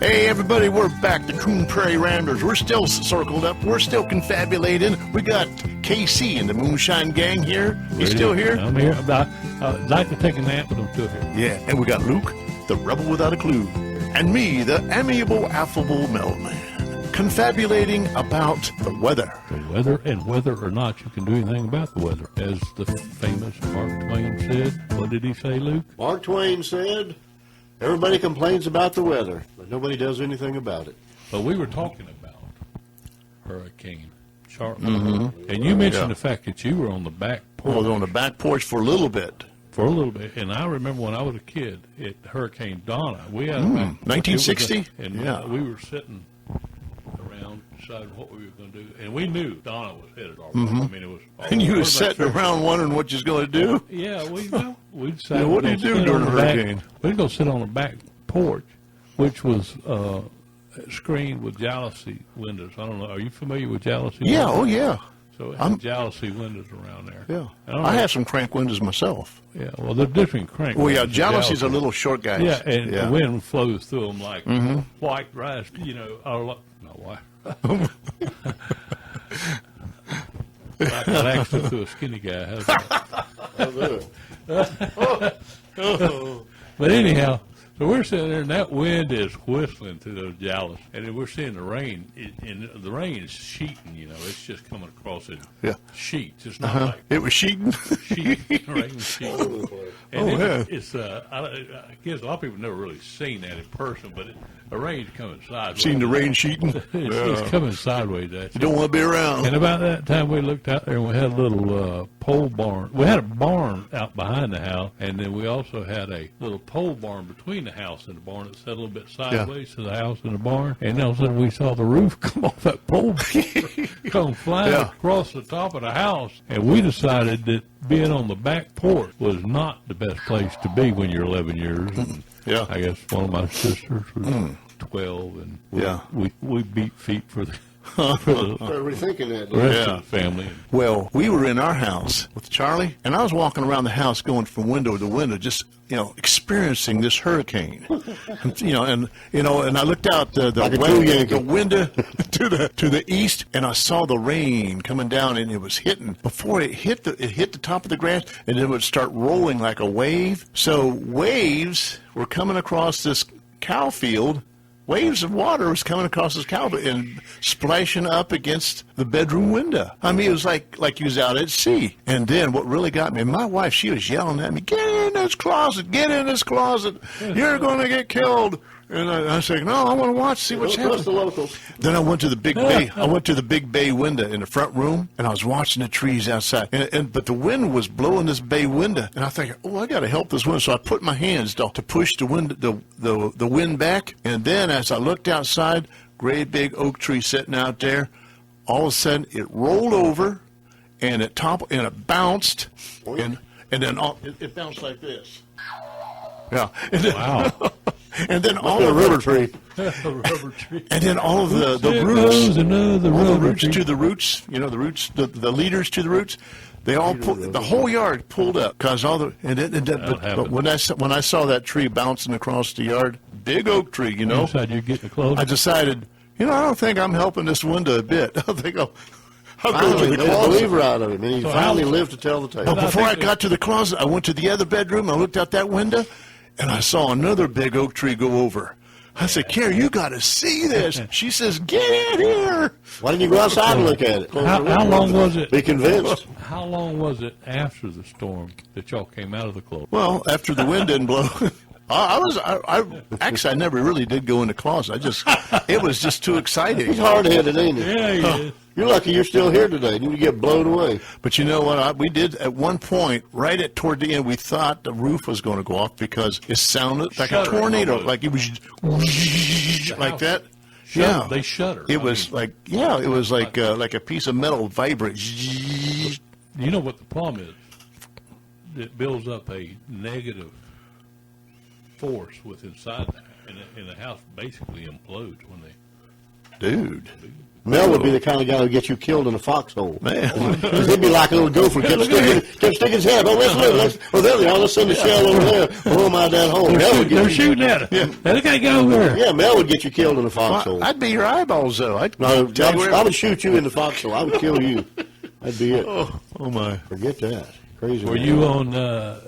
Hey everybody, we're back, the Coon Prairie Ramblers. We're still circled up. We're still confabulating. We got KC and the Moonshine Gang here. You still here? I'm here. I'd like to take a nap, but I'm still here. Yeah, and we got Luke, the rebel without a clue. And me, the amiable, affable mailman. Confabulating about the weather. The weather, and whether or not you can do anything about the weather. As the famous Mark Twain said. What did he say, Luke? Mark Twain said, everybody complains about the weather, but nobody does anything about it. But we were talking about Hurricane Charlotte. Mm-hmm. And you mentioned the fact that you were on the back porch. I was on the back porch for a little bit. For a little bit. And I remember when I was a kid, at Hurricane Donna, we had a back 1960? And we were sitting around deciding what we were going to do. And we knew Donna was headed our way. I mean, it was. And you were sitting around wondering what you was going to do? Yeah, we decided. What do you do during a hurricane? We'd go sit on the back porch, which was screened with jalousie windows. I don't know. Are you familiar with jalousie windows? Yeah, oh yeah. So it had jalousie windows around there. Yeah. I have some crank windows myself. Yeah, well, they're different crank Well, windows. yeah, jalousie's a little short guy. Yeah, and the wind flows through them like white rice, white. Like an accident to a skinny guy. How's that? But anyhow, so we're sitting there, and that wind is whistling through those jalousies, and then we're seeing the rain, and the rain is sheeting, it's just coming across in sheets. It's not like... It was sheeting? Rain sheeting. And it's I guess a lot of people never really seen that in person, but the rain's coming sideways. Seen the rain sheeting? It's coming sideways, actually. You don't want to be around. And about that time, we looked out there, and we had a little pole barn. We had a barn out behind the house, and then we also had a little pole barn between the house and the barn that sat a little bit sideways to the house and the barn. And all of a sudden, we saw the roof come off that pole barn, come flying across the top of the house. And we decided that being on the back porch was not the best place to be when you're 11 years. And I guess one of my sisters was 12, and we beat feet for the rethinking that. Rest of the family. Well, we were in our house with Charlie, and I was walking around the house going from window to window, just experiencing this hurricane. And I looked out the window to the east, and I saw the rain coming down, and it was hitting. Before it hit the top of the grass, and it would start rolling like a wave. So waves were coming across this cow field. Waves of water was coming across this cow and splashing up against the bedroom window. I mean, it was like you was out at sea. And then what really got me, my wife, she was yelling at me, "Get in this closet, get in this closet. You're going to get killed." And I said, "No, I want to watch, see what's happening." The locals. Then I went to the big bay. I went to the big bay window in the front room, and I was watching the trees outside. But the wind was blowing this bay window, and I think, I got to help this wind. So I put my hands to push the wind back. And then as I looked outside, great big oak tree sitting out there. All of a sudden, it rolled over, and it bounced, and then it bounced like this. Yeah. Wow. And then all of rubber tree. And then all of the roots to the roots, the roots, the leaders to the roots, they all the whole yard pulled up because but when I saw that tree bouncing across the yard, big oak tree, You decided you'd get the clothes? I decided, I don't think I'm helping this window a bit. I think I'll go to the Made a closet. believer out of him, and he finally lived to tell the tale. But before I got to the closet, I went to the other bedroom. I looked out that window, and I saw another big oak tree go over. I said, "Carrie, you got to see this." She says, "Get in here." Why didn't you go outside and look at it? How long was it? Be convinced. How long was it after the storm that y'all came out of the closet? Well, after the wind didn't blow. I never really did go in the closet. It was just too exciting. He's hard-headed, ain't he? Yeah, he is. You're lucky you're still here today. You get blown away. But you know what? We did at one point, right toward the end, we thought the roof was going to go off because it sounded like a tornado, like it was like that. Yeah, they shudder. It was like a piece of metal vibrate. You know what the problem is? It builds up a negative force with inside the house, and the house basically implodes when they Dude. Mel would be the kind of guy who would get you killed in a foxhole. Man. 'Cause he'd be like a little gopher, kept sticking his head. Oh, there they are. Let's send the shell over there. Oh, my dad hole. They're shooting at us. Yeah. They gotta go over there. Yeah, Mel would get you killed in a foxhole. I'd be your eyeballs, though. No, I would shoot you in the foxhole. I would kill you. That'd be it. Oh, my. Forget that. Crazy. Were man. you on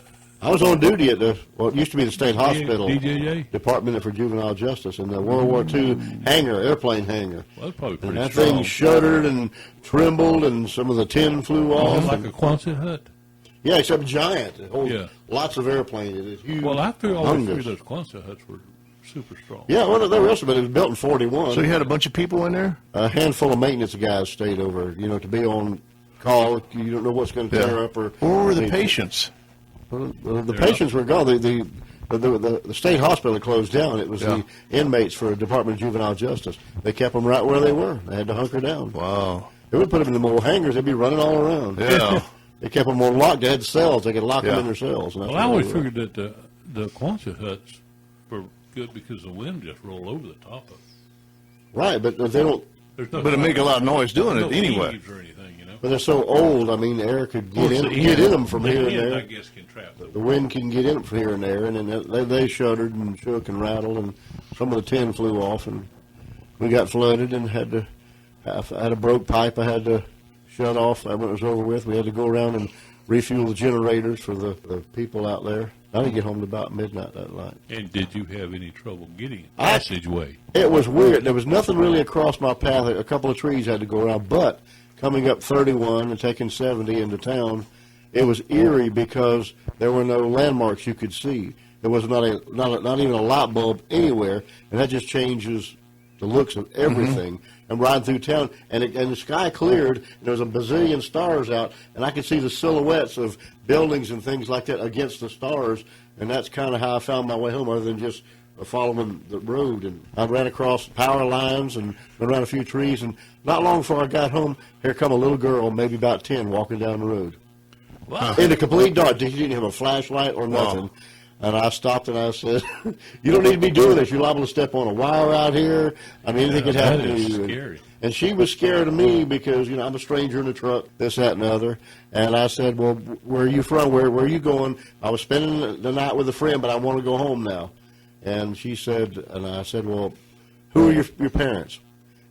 I was on duty at it used to be the state hospital. DJJ? Department for Juvenile Justice in the World War II hangar, airplane hangar. Well, that's probably And pretty that strong. thing shuddered and trembled, and some of the tin flew Was off. it like a Quonset hut? Yeah, except giant. It holds Yeah. lots of airplanes. It is huge. Well, I always figured humongous. those Quonset huts were super strong. Yeah, well, they were also, but it was built in 41. So you had a bunch of people in there? A handful of maintenance guys stayed over, to be on call. You don't know what's going to tear up. Or Where were the patients? The patients were gone. The state hospital closed down. It was the inmates for Department of Juvenile Justice. They kept them right where they were. They had to hunker down. Wow. They would put them in the little hangars. They'd be running all around. Yeah. They kept them on lock. They had cells. They could lock them Yeah. in their cells. And that's Well, I where always they were. figured that the Quonset huts were good because the wind just rolled over the top of it. Right, but they don't. There's no But it make a lot of noise doing no it anyway. eaves or anything, you know. But they're so old. I mean, the air could get Well, in them from the here and wind, there. I guess, can trap The the wind can get in from here and there, and then they shuddered and shook and rattled, and some of the tin flew off, and we got flooded and I had a broke pipe I had to shut off when it was over with. We had to go around and refuel the generators for the people out there. I didn't get home to about midnight that night. And did you have any trouble getting I- passageway? It was weird. There was nothing really across my path. A couple of trees had to go around, but coming up 31 and taking 70 into town, it was eerie because there were no landmarks you could see. There was not even a light bulb anywhere, and that just changes the looks of everything. And riding through town, and the sky cleared, and there was a bazillion stars out, and I could see the silhouettes of buildings and things like that against the stars, and that's kind of how I found my way home, other than just following the road. And I ran across power lines and went around a few trees, and not long before I got home, here come a little girl, maybe about 10, walking down the road. Wow. In the complete dark. She didn't have a flashlight or nothing. Wow. And I stopped and I said, "You don't need to be doing this. You're liable to step on a wire out here. I mean, anything could happen that to is you." scary. And she was scared of me because, I'm a stranger in the truck, this, that, and the other. And I said, "Well, where are you from? Where are you going?" I was spending the night with a friend, but I want to go home now. And she said, and I said, "Well, who are your parents?"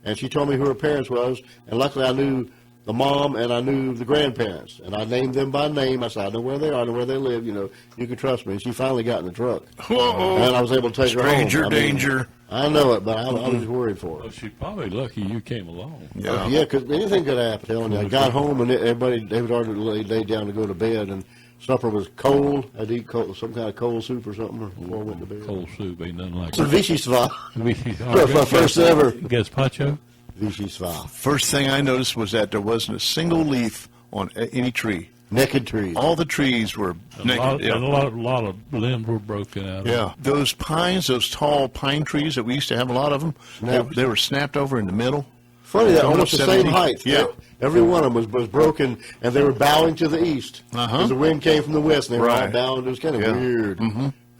And she told me who her parents was. And luckily I knew the mom, and I knew the grandparents, and I named them by name. I said, "I know where they are, I know where they live. You can trust me." And she finally got in the truck, Whoa. and I was able to take her home. Stranger I mean, danger. I know it, but I was worried for her. Well, she's probably lucky you came along. Yeah. Yeah, because anything could happen. Telling you, I got home and they had already laid down to go to bed, and supper was cold. I'd eat some kind of cold soup or something before I went to bed. Cold soup ain't nothing like So it. Vichy Sva. My first ever. Gazpacho? Vichy Sva. First thing I noticed was that there wasn't a single leaf on any tree. Naked trees. All the trees were A naked. lot of limbs were broken out. Yeah, those pines, those tall pine trees that we used to have a lot of them, Snapped. they were snapped over in the middle. Funny that Coming almost the up same 70. height. Yeah. Every one of them was broken, and they were bowing to the east. Uh-huh. Because the wind came from the west, and they were all Right. bowing. It was kind of Yeah. weird.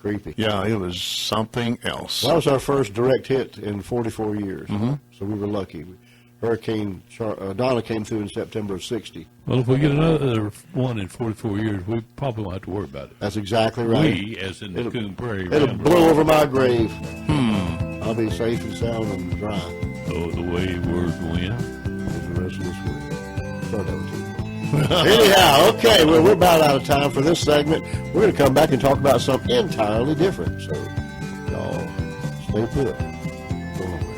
Creepy. Yeah, it was something else. That was our first direct hit in 44 years. So we were lucky. Hurricane Donna came through in September of 60. Well, if we get another one in 44 years, we probably won't have to worry about it. That's exactly right. We, as in the Coon Prairie It'll Ramblers. blow over my grave. I'll be safe and sound and dry Oh, the wayward wind. for the rest of this week. Start that with you. Anyhow, okay, well, we're about out of time for this segment. We're going to come back and talk about something entirely different. So, y'all, stay put. Go on.